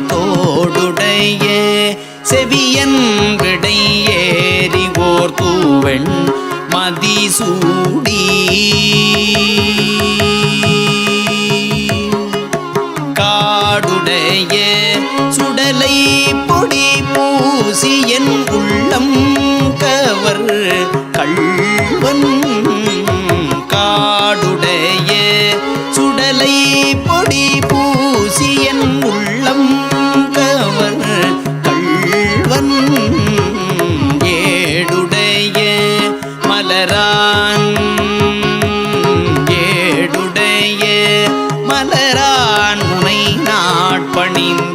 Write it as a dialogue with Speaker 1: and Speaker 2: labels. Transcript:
Speaker 1: தோடுடைய செவியன் விடை ஏறி ஓர் தூவெண் மதிசூடி காடுடைய சுடலை பொடி பூசி என் உள்ளம் கவர் கள்வன் காடுடைய சுடலை பொடி பூசி என் உள்ளம் கவர் கள்வன் ஏடுடைய மலரான் ஏடுடைய மலரான் முனை நாட்பணிந்து